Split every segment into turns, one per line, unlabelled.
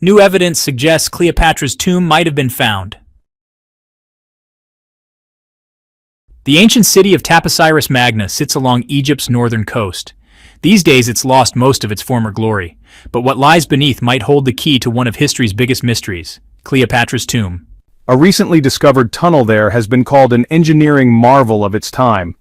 New evidence suggests Cleopatra's tomb might have been found. The ancient city of Taposiris Magna sits along Egypt's northern coast. These days it's lost most of its former glory, but what lies beneath might hold the key to one of history's biggest mysteries, Cleopatra's tomb.
A recently discovered tunnel there has been called an engineering marvel of its time.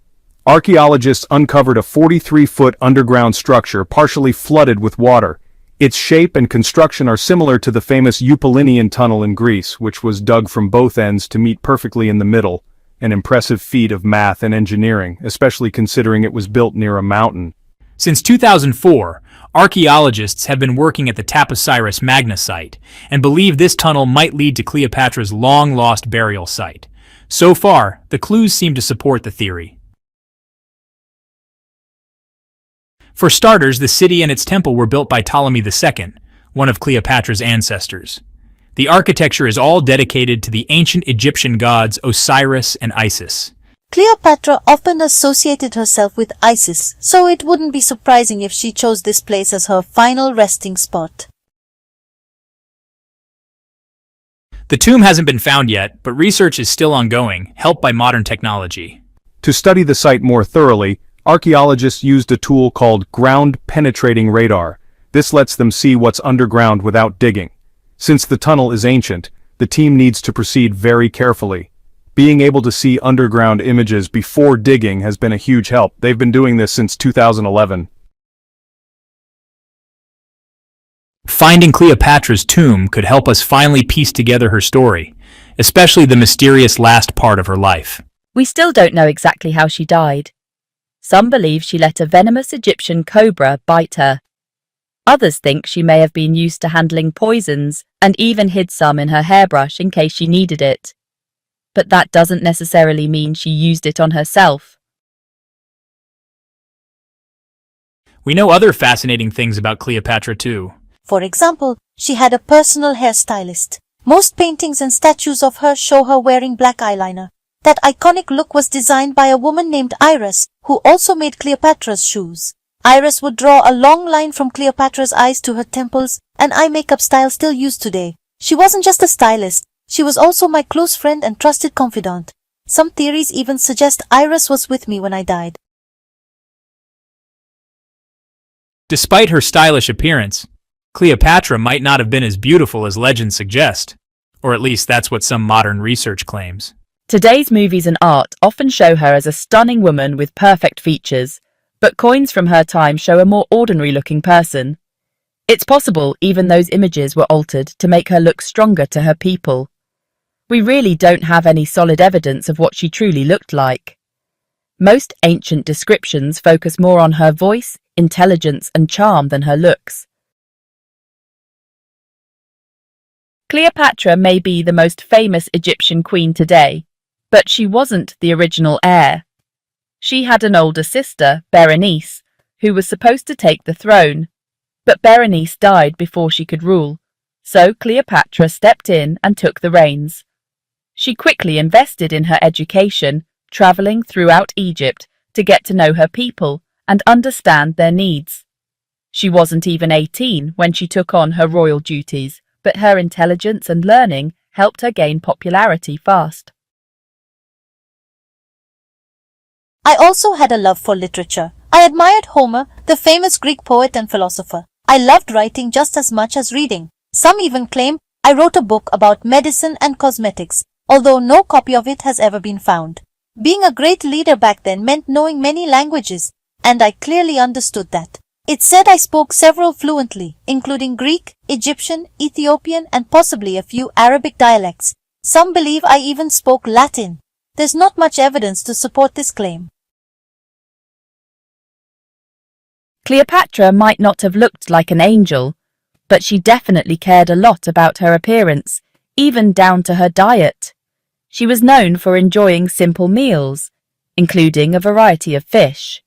Archaeologists uncovered a 43-foot underground structure partially flooded with water. Its shape and construction are similar to the famous Eupalinian tunnel in Greece, which was dug from both ends to meet perfectly in the middle, an impressive feat of math and engineering, especially considering it was built near a mountain.
Since 2004, archaeologists have been working at the Taposiris Magna site and believe this tunnel might lead to Cleopatra's long-lost burial site. So far, the clues seem to support the theory. For starters, the city and its temple were built by Ptolemy II, one of Cleopatra's ancestors. The architecture is all dedicated to the ancient Egyptian gods Osiris and Isis.
Cleopatra often associated herself with Isis, so it wouldn't be surprising if she chose this place as her final resting spot.
The tomb hasn't been found yet, but research is still ongoing, helped by modern technology.
To study the site more thoroughly, archaeologists used a tool called ground-penetrating radar. This lets them see what's underground without digging. Since the tunnel is ancient, the team needs to proceed very carefully. Being able to see underground images before digging has been a huge help. They've been doing this since 2011.
Finding Cleopatra's tomb could help us finally piece together her story, especially the mysterious last part of her life.
We still don't know exactly how she died. Some believe she let a venomous Egyptian cobra bite her. Others think she may have been used to handling poisons and even hid some in her hairbrush in case she needed it. But that doesn't necessarily mean she used it on herself.
We know other fascinating things about Cleopatra too.
For example, she had a personal hairstylist. Most paintings and statues of her show her wearing black eyeliner. That iconic look was designed by a woman named Iris, who also made Cleopatra's shoes. Iris would draw a long line from Cleopatra's eyes to her temples, an eye makeup style still used today. She wasn't just a stylist, she was also my close friend and trusted confidant. Some theories even suggest Iris was with me when I died.
Despite her stylish appearance, Cleopatra might not have been as beautiful as legends suggest, or at least that's what some modern research claims.
Today's movies and art often show her as a stunning woman with perfect features, but coins from her time show a more ordinary-looking person. It's possible even those images were altered to make her look stronger to her people. We really don't have any solid evidence of what she truly looked like. Most ancient descriptions focus more on her voice, intelligence, and charm than her looks. Cleopatra may be the most famous Egyptian queen today, but she wasn't the original heir. She had an older sister, Berenice, who was supposed to take the throne, but Berenice died before she could rule, so Cleopatra stepped in and took the reins. She quickly invested in her education, traveling throughout Egypt to get to know her people and understand their needs. She wasn't even 18 when she took on her royal duties, but her intelligence and learning helped her gain popularity fast.
I also had a love for literature. I admired Homer, the famous Greek poet and philosopher. I loved writing just as much as reading. Some even claim I wrote a book about medicine and cosmetics, although no copy of it has ever been found. Being a great leader back then meant knowing many languages, and I clearly understood that. It's said I spoke several fluently, including Greek, Egyptian, Ethiopian, and possibly a few Arabic dialects. Some believe I even spoke Latin. There's not much evidence to support this claim.
Cleopatra might not have looked like an angel, but she definitely cared a lot about her appearance, even down to her diet. She was known for enjoying simple meals, including a variety of fish.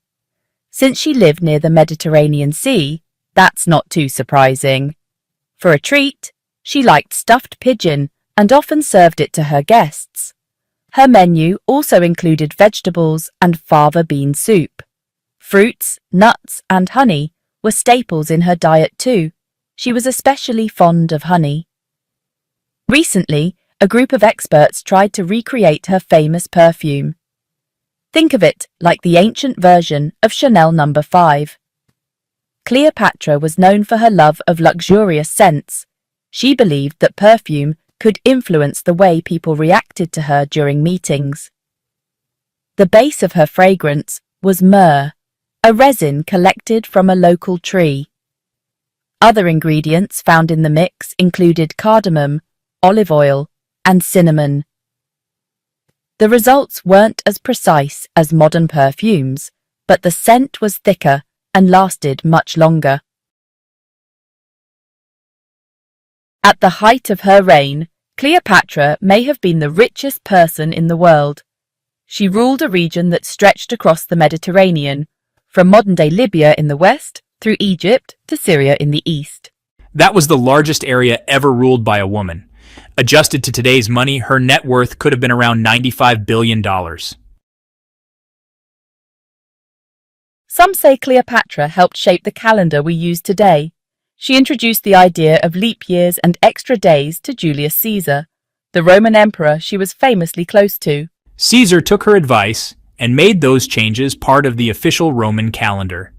Since she lived near the Mediterranean Sea, that's not too surprising. For a treat, she liked stuffed pigeon and often served it to her guests. Her menu also included vegetables and fava bean soup. Fruits, nuts, and honey were staples in her diet too. She was especially fond of honey. Recently, a group of experts tried to recreate her famous perfume. Think of it like the ancient version of Chanel No. 5. Cleopatra was known for her love of luxurious scents. She believed that perfume could influence the way people reacted to her during meetings. The base of her fragrance was myrrh, a resin collected from a local tree. Other ingredients found in the mix included cardamom, olive oil, and cinnamon. The results weren't as precise as modern perfumes, but the scent was thicker and lasted much longer. At the height of her reign, Cleopatra may have been the richest person in the world. She ruled a region that stretched across the Mediterranean, from modern-day Libya in the west through Egypt to Syria in the east.
That was the largest area ever ruled by a woman. Adjusted to today's money, her net worth could have been around $95 billion.
Some say Cleopatra helped shape the calendar we use today. She introduced the idea of leap years and extra days to Julius Caesar, the Roman emperor she was famously close to.
Caesar took her advice and made those changes part of the official Roman calendar.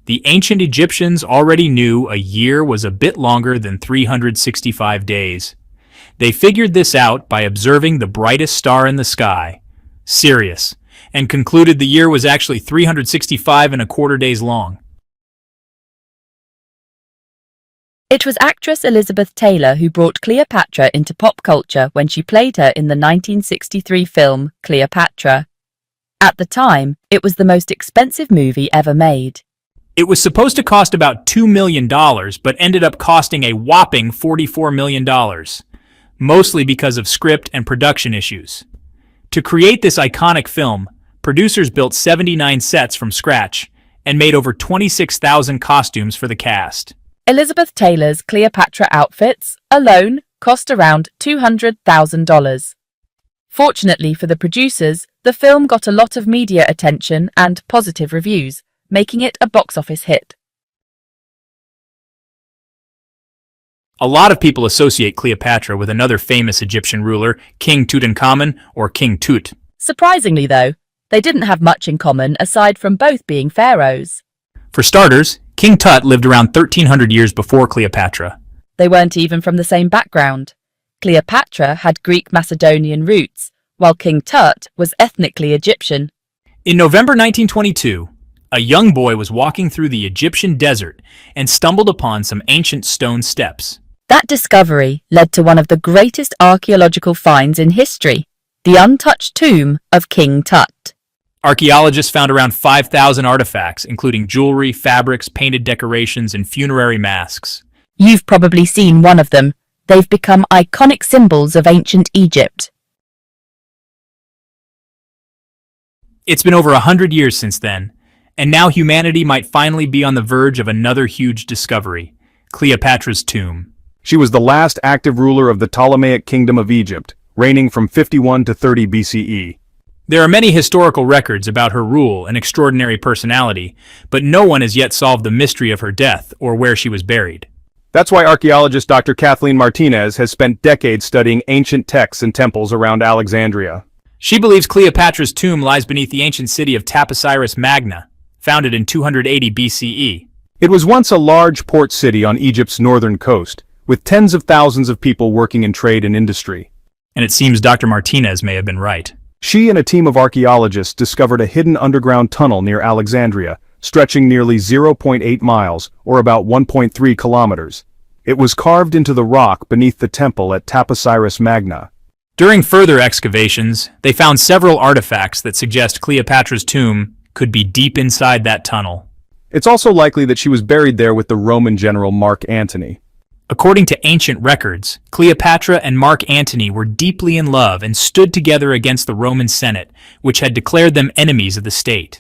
The ancient Egyptians already knew a year was a bit longer than 365 days. They figured this out by observing the brightest star in the sky, Sirius, and concluded the year was actually 365 and a quarter days long.
It was actress Elizabeth Taylor who brought Cleopatra into pop culture when she played her in the 1963 film Cleopatra. At the time, it was the most expensive movie ever made.
It was supposed to cost about $2 million, but ended up costing a whopping $44 million, mostly because of script and production issues. To create this iconic film, producers built 79 sets from scratch and made over 26,000 costumes for the cast.
Elizabeth Taylor's Cleopatra outfits alone cost around $200,000. Fortunately for the producers, the film got a lot of media attention and positive reviews, making it a box office hit.
A lot of people associate Cleopatra with another famous Egyptian ruler, King Tutankhamun or King Tut.
Surprisingly, though, they didn't have much in common aside from both being pharaohs.
For starters, King Tut lived around 1300 years before Cleopatra.
They weren't even from the same background. Cleopatra had Greek Macedonian roots, while King Tut was ethnically Egyptian.
In November 1922, a young boy was walking through the Egyptian desert and stumbled upon some ancient stone steps.
That discovery led to one of the greatest archaeological finds in history, the untouched tomb of King Tut.
Archaeologists found around 5,000 artifacts, including jewelry, fabrics, painted decorations, and funerary masks.
You've probably seen one of them. They've become iconic symbols of ancient Egypt.
It's been over 100 years since then, and now humanity might finally be on the verge of another huge discovery, Cleopatra's tomb.
She was the last active ruler of the Ptolemaic Kingdom of Egypt, reigning from 51 to 30 BCE.
There are many historical records about her rule and extraordinary personality, but no one has yet solved the mystery of her death or where she was buried.
That's why archaeologist Dr. Kathleen Martinez has spent decades studying ancient texts and temples around Alexandria.
She believes Cleopatra's tomb lies beneath the ancient city of Taposiris Magna, founded in 280 BCE.
It was once a large port city on Egypt's northern coast, with tens of thousands of people working in trade and industry.
And it seems Dr. Martinez may have been right.
She and a team of archaeologists discovered a hidden underground tunnel near Alexandria, stretching nearly 0.8 miles, or about 1.3 kilometers. It was carved into the rock beneath the temple at Taposiris Magna.
During further excavations, they found several artifacts that suggest Cleopatra's tomb could be deep inside that tunnel.
It's also likely that she was buried there with the Roman general Mark Antony.
According to ancient records, Cleopatra and Mark Antony were deeply in love and stood together against the Roman Senate, which had declared them enemies of the state.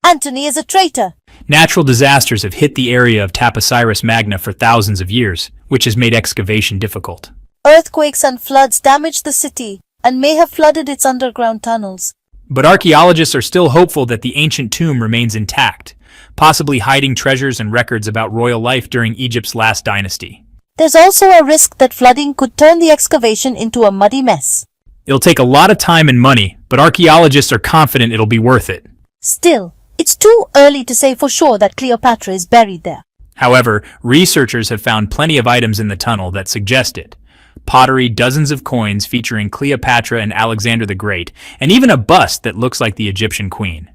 Antony is a traitor.
Natural disasters have hit the area of Taposiris Magna for thousands of years, which has made excavation difficult.
Earthquakes and floods damaged the city and may have flooded its underground tunnels.
But archaeologists are still hopeful that the ancient tomb remains intact, possibly hiding treasures and records about royal life during Egypt's last dynasty.
There's also a risk that flooding could turn the excavation into a muddy mess.
It'll take a lot of time and money, but archaeologists are confident it'll be worth it.
Still, it's too early to say for sure that Cleopatra is buried there.
However, researchers have found plenty of items in the tunnel that suggest it. Pottery, dozens of coins featuring Cleopatra and Alexander the Great, and even a bust that looks like the Egyptian queen.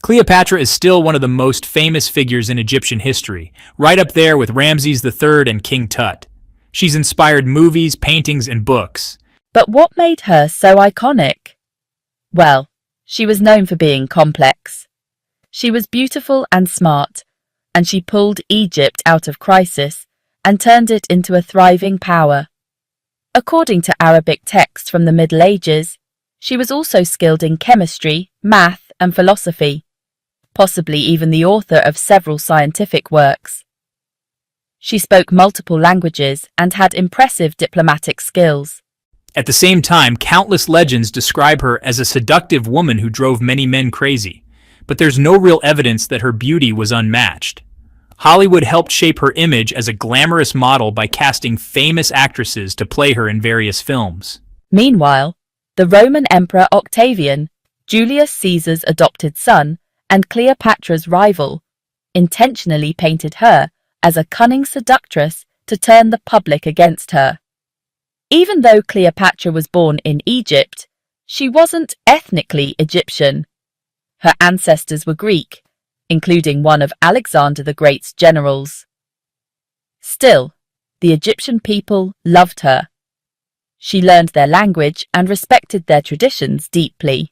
Cleopatra is still one of the most famous figures in Egyptian history, right up there with Ramses III and King Tut. She's inspired movies, paintings, and books.
But what made her so iconic? Well, she was known for being complex. She was beautiful and smart, and she pulled Egypt out of crisis and turned it into a thriving power. According to Arabic texts from the Middle Ages, she was also skilled in chemistry, math, and philosophy, possibly even the author of several scientific works. She spoke multiple languages and had impressive diplomatic skills.
At the same time, countless legends describe her as a seductive woman who drove many men crazy, but there's no real evidence that her beauty was unmatched. Hollywood helped shape her image as a glamorous model by casting famous actresses to play her in various films.
Meanwhile, the Roman Emperor Octavian, Julius Caesar's adopted son and Cleopatra's rival, intentionally painted her as a cunning seductress to turn the public against her. Even though Cleopatra was born in Egypt, she wasn't ethnically Egyptian. Her ancestors were Greek, including one of Alexander the Great's generals. Still, the Egyptian people loved her. She learned their language and respected their traditions deeply.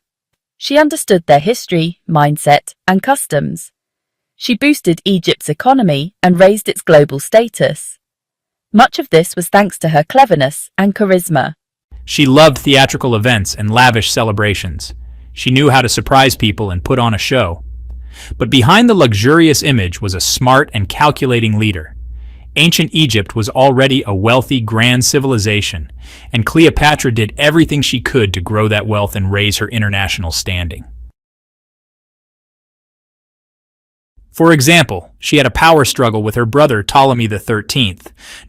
She understood their history, mindset, and customs. She boosted Egypt's economy and raised its global status. Much of this was thanks to her cleverness and charisma.
She loved theatrical events and lavish celebrations. She knew how to surprise people and put on a show. But behind the luxurious image was a smart and calculating leader. Ancient Egypt was already a wealthy, grand civilization, and Cleopatra did everything she could to grow that wealth and raise her international standing. For example, she had a power struggle with her brother Ptolemy XIII.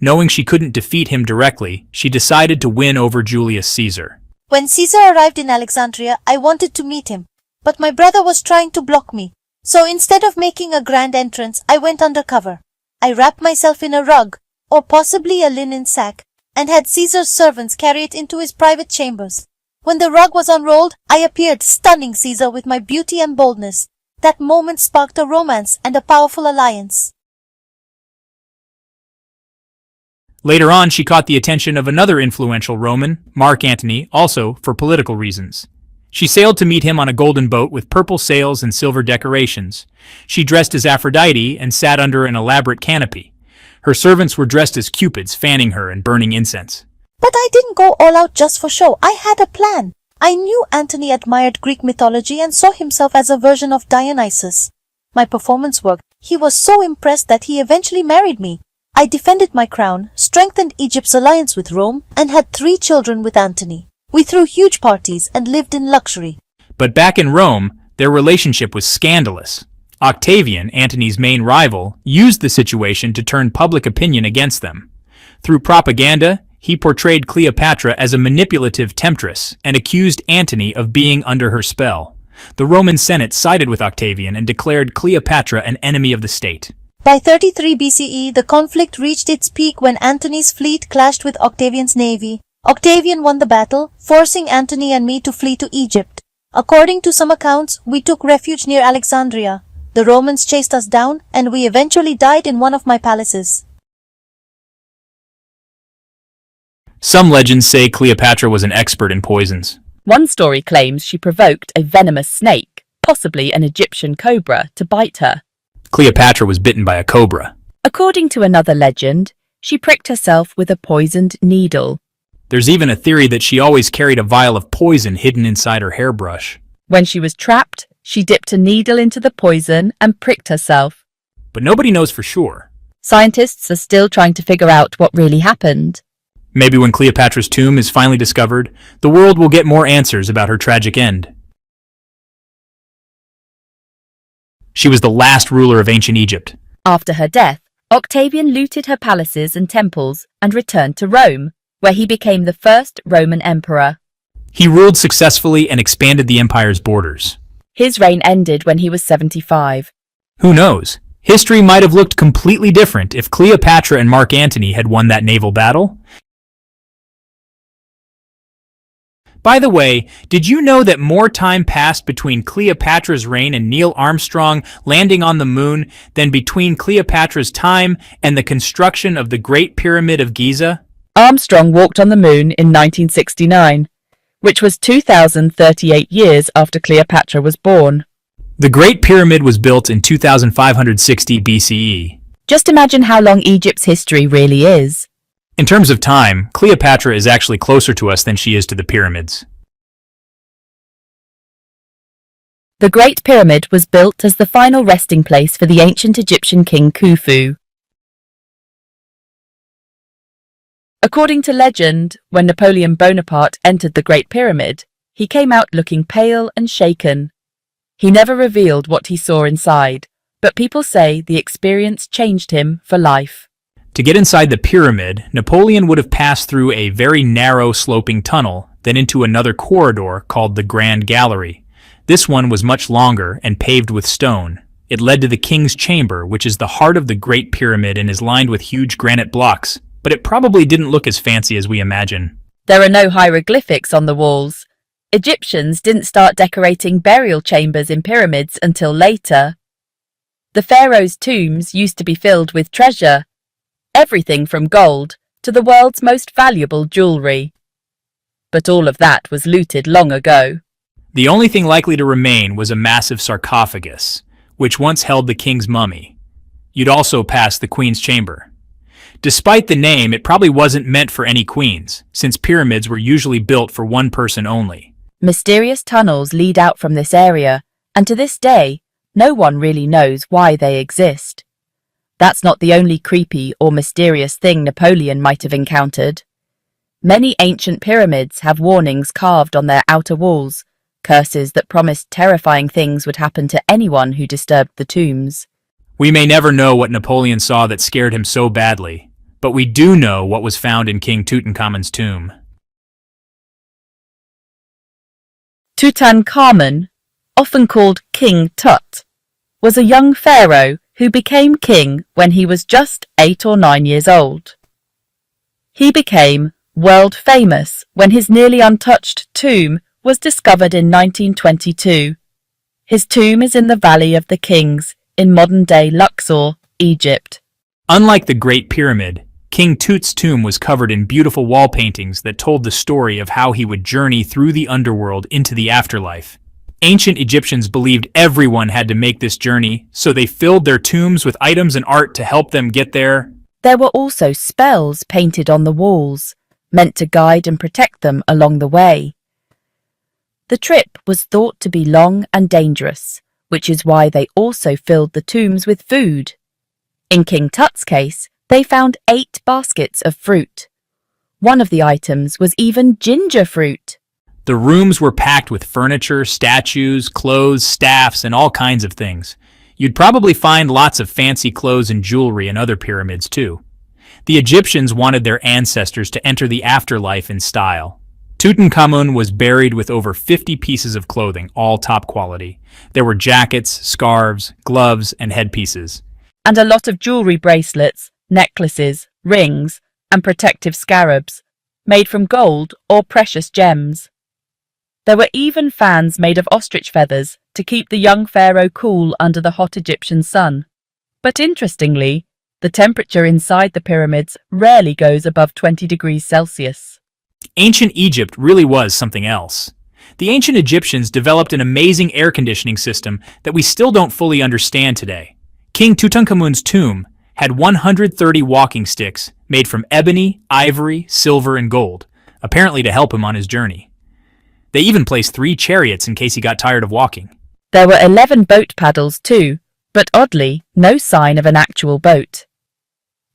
Knowing she couldn't defeat him directly, she decided to win over Julius Caesar.
When Caesar arrived in Alexandria, I wanted to meet him, but my brother was trying to block me. So instead of making a grand entrance, I went undercover. I wrapped myself in a rug, or possibly a linen sack, and had Caesar's servants carry it into his private chambers. When the rug was unrolled, I appeared, stunning Caesar with my beauty and boldness. That moment sparked a romance and a powerful alliance.
Later on, she caught the attention of another influential Roman, Mark Antony, also for political reasons. She sailed to meet him on a golden boat with purple sails and silver decorations. She dressed as Aphrodite and sat under an elaborate canopy. Her servants were dressed as cupids, fanning her and burning incense.
But I didn't go all out just for show. I had a plan. I knew Antony admired Greek mythology and saw himself as a version of Dionysus. My performance worked. He was so impressed that he eventually married me. I defended my crown, strengthened Egypt's alliance with Rome, and had 3 children with Antony. We threw huge parties and lived in luxury.
But back in Rome, their relationship was scandalous. Octavian, Antony's main rival, used the situation to turn public opinion against them. Through propaganda, he portrayed Cleopatra as a manipulative temptress and accused Antony of being under her spell. The Roman Senate sided with Octavian and declared Cleopatra an enemy of the state.
By 33 BCE, the conflict reached its peak when Antony's fleet clashed with Octavian's navy. Octavian won the battle, forcing Antony and me to flee to Egypt. According to some accounts, we took refuge near Alexandria. The Romans chased us down, and we eventually died in one of my palaces.
Some legends say Cleopatra was an expert in poisons.
One story claims she provoked a venomous snake, possibly an Egyptian cobra, to bite her.
Cleopatra was bitten by a cobra.
According to another legend, she pricked herself with a poisoned needle.
There's even a theory that she always carried a vial of poison hidden inside her hairbrush.
When she was trapped, she dipped a needle into the poison and pricked herself.
But nobody knows for sure.
Scientists are still trying to figure out what really happened.
Maybe when Cleopatra's tomb is finally discovered, the world will get more answers about her tragic end. She was the last ruler of ancient Egypt.
After her death, Octavian looted her palaces and temples and returned to Rome, where he became the first Roman emperor.
He ruled successfully and expanded the empire's borders.
His reign ended when he was 75.
Who knows? History might have looked completely different if Cleopatra and Mark Antony had won that naval battle. By the way, did you know that more time passed between Cleopatra's reign and Neil Armstrong landing on the moon than between Cleopatra's time and the construction of the Great Pyramid of Giza?
Armstrong walked on the moon in 1969, which was 2,038 years after Cleopatra was born.
The Great Pyramid was built in 2560 BCE.
Just imagine how long Egypt's history really is.
In terms of time, Cleopatra is actually closer to us than she is to the pyramids.
The Great Pyramid was built as the final resting place for the ancient Egyptian king Khufu. According to legend, when Napoleon Bonaparte entered the Great Pyramid, he came out looking pale and shaken. He never revealed what he saw inside, but people say the experience changed him for life.
To get inside the pyramid, Napoleon would have passed through a very narrow sloping tunnel, then into another corridor called the Grand Gallery. This one was much longer and paved with stone. It led to the King's Chamber, which is the heart of the Great Pyramid and is lined with huge granite blocks, but it probably didn't look as fancy as we imagine.
There are no hieroglyphics on the walls. Egyptians didn't start decorating burial chambers in pyramids until later. The pharaohs' tombs used to be filled with treasure, everything from gold to the world's most valuable jewelry. But all of that was looted long ago.
The only thing likely to remain was a massive sarcophagus, which once held the king's mummy. You'd also pass the queen's chamber. Despite the name, it probably wasn't meant for any queens, since pyramids were usually built for one person only.
Mysterious tunnels lead out from this area, and to this day, no one really knows why they exist. That's not the only creepy or mysterious thing Napoleon might have encountered. Many ancient pyramids have warnings carved on their outer walls, curses that promised terrifying things would happen to anyone who disturbed the tombs.
We may never know what Napoleon saw that scared him so badly, but we do know what was found in King Tutankhamun's tomb.
Tutankhamun, often called King Tut, was a young pharaoh who became king when he was just 8 or 9 years old. He became world famous when his nearly untouched tomb was discovered in 1922. His tomb is in the Valley of the Kings in modern-day Luxor, Egypt.
Unlike the Great Pyramid, King Tut's tomb was covered in beautiful wall paintings that told the story of how he would journey through the underworld into the afterlife. Ancient Egyptians believed everyone had to make this journey, so they filled their tombs with items and art to help them get there.
There were also spells painted on the walls, meant to guide and protect them along the way. The trip was thought to be long and dangerous, which is why they also filled the tombs with food. In King Tut's case, they found 8 baskets of fruit. One of the items was even ginger fruit.
The rooms were packed with furniture, statues, clothes, staffs, and all kinds of things. You'd probably find lots of fancy clothes and jewelry in other pyramids too. The Egyptians wanted their ancestors to enter the afterlife in style. Tutankhamun was buried with over 50 pieces of clothing, all top quality. There were jackets, scarves, gloves, and headpieces.
And a lot of jewelry, bracelets, necklaces, rings, and protective scarabs, made from gold or precious gems. There were even fans made of ostrich feathers to keep the young pharaoh cool under the hot Egyptian sun. But interestingly, the temperature inside the pyramids rarely goes above 20 degrees Celsius.
Ancient Egypt really was something else. The ancient Egyptians developed an amazing air conditioning system that we still don't fully understand today. King Tutankhamun's tomb had 130 walking sticks made from ebony, ivory, silver, and gold, apparently to help him on his journey. They even placed 3 chariots in case he got tired of walking.
There were 11 boat paddles too, but oddly, no sign of an actual boat.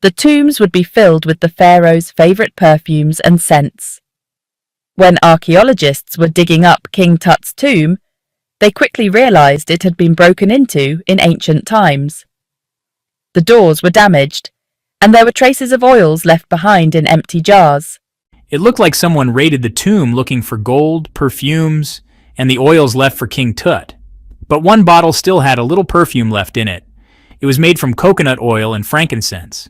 The tombs would be filled with the pharaoh's favorite perfumes and scents. When archaeologists were digging up King Tut's tomb, they quickly realized it had been broken into in ancient times. The doors were damaged, and there were traces of oils left behind in empty jars.
It looked like someone raided the tomb looking for gold, perfumes, and the oils left for King Tut. But one bottle still had a little perfume left in it. It was made from coconut oil and frankincense.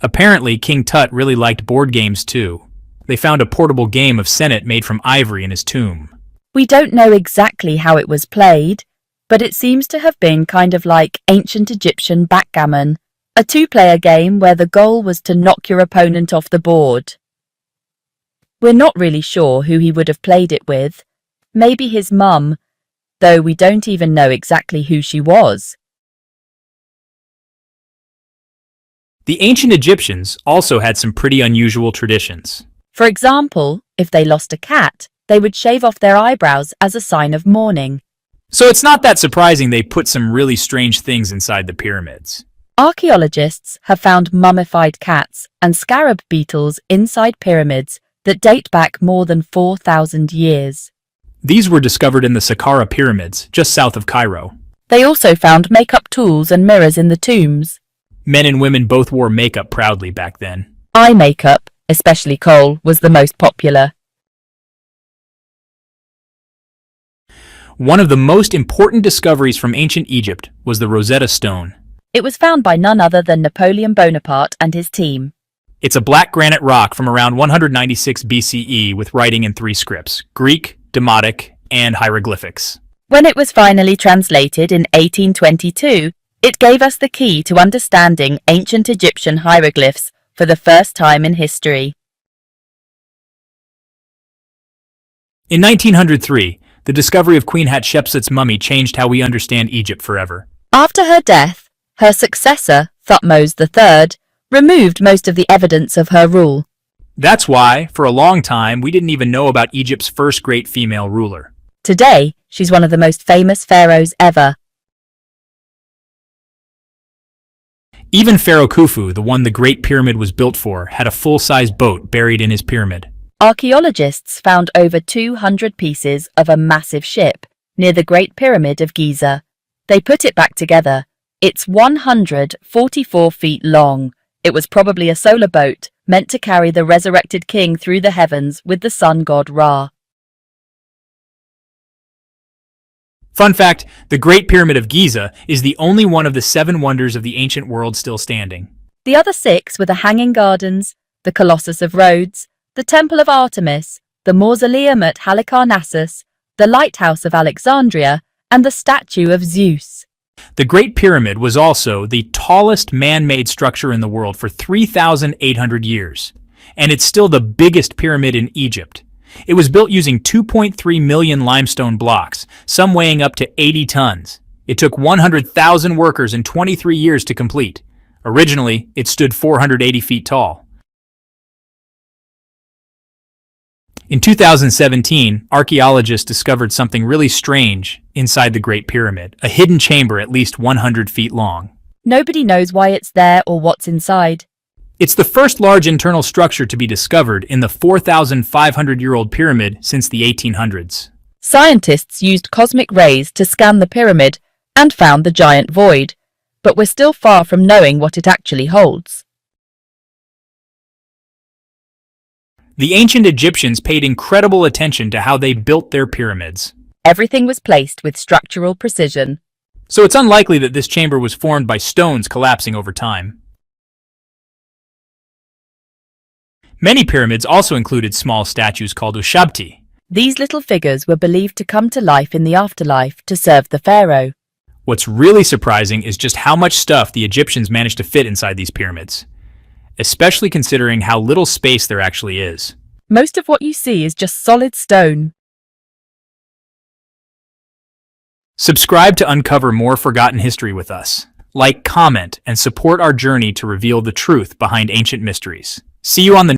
Apparently, King Tut really liked board games too. They found a portable game of senet made from ivory in his tomb.
We don't know exactly how it was played, but it seems to have been kind of like ancient Egyptian backgammon, a two-player game where the goal was to knock your opponent off the board. We're not really sure who he would have played it with. Maybe his mum, though we don't even know exactly who she was.
The ancient Egyptians also had some pretty unusual traditions.
For example, if they lost a cat, they would shave off their eyebrows as a sign of mourning.
So it's not that surprising they put some really strange things inside the pyramids.
Archaeologists have found mummified cats and scarab beetles inside pyramids that date back more than 4,000 years.
These were discovered in the Saqqara pyramids, just south of Cairo.
They also found makeup tools and mirrors in the tombs.
Men and women both wore makeup proudly back then.
Eye makeup, especially kohl, was the most popular.
One of the most important discoveries from ancient Egypt was the Rosetta Stone.
It was found by none other than Napoleon Bonaparte and his team.
It's a black granite rock from around 196 BCE with writing in 3 scripts: Greek, Demotic, and hieroglyphics.
When it was finally translated in 1822, it gave us the key to understanding ancient Egyptian hieroglyphs for the first time in history.
In 1903, the discovery of Queen Hatshepsut's mummy changed how we understand Egypt forever.
After her death, her successor, Thutmose III, removed most of the evidence of her rule.
That's why, for a long time, we didn't even know about Egypt's first great female ruler.
Today, she's one of the most famous pharaohs ever.
Even Pharaoh Khufu, the one the Great Pyramid was built for, had a full-size boat buried in his pyramid.
Archaeologists found over 200 pieces of a massive ship near the Great Pyramid of Giza. They put it back together. It's 144 feet long. It was probably a solar boat meant to carry the resurrected king through the heavens with the sun god Ra.
Fun fact, the Great Pyramid of Giza is the only one of the 7 wonders of the ancient world still standing.
The other 6 were the Hanging Gardens, the Colossus of Rhodes, the Temple of Artemis, the Mausoleum at Halicarnassus, the Lighthouse of Alexandria, and the Statue of Zeus.
The Great Pyramid was also the tallest man-made structure in the world for 3,800 years, and it's still the biggest pyramid in Egypt. It was built using 2.3 million limestone blocks, some weighing up to 80 tons. It took 100,000 workers and 23 years to complete. Originally, it stood 480 feet tall. In 2017, archaeologists discovered something really strange inside the Great Pyramid, a hidden chamber at least 100 feet long.
Nobody knows why it's there or what's inside.
It's the first large internal structure to be discovered in the 4,500-year-old pyramid since the 1800s.
Scientists used cosmic rays to scan the pyramid and found the giant void, but we're still far from knowing what it actually holds.
The ancient Egyptians paid incredible attention to how they built their pyramids.
Everything was placed with structural precision.
So it's unlikely that this chamber was formed by stones collapsing over time. Many pyramids also included small statues called ushabti.
These little figures were believed to come to life in the afterlife to serve the pharaoh.
What's really surprising is just how much stuff the Egyptians managed to fit inside these pyramids, especially considering how little space there actually is.
Most of what you see is just solid stone.
Subscribe to uncover more forgotten history with us. Like, comment, and support our journey to reveal the truth behind ancient mysteries. See you on the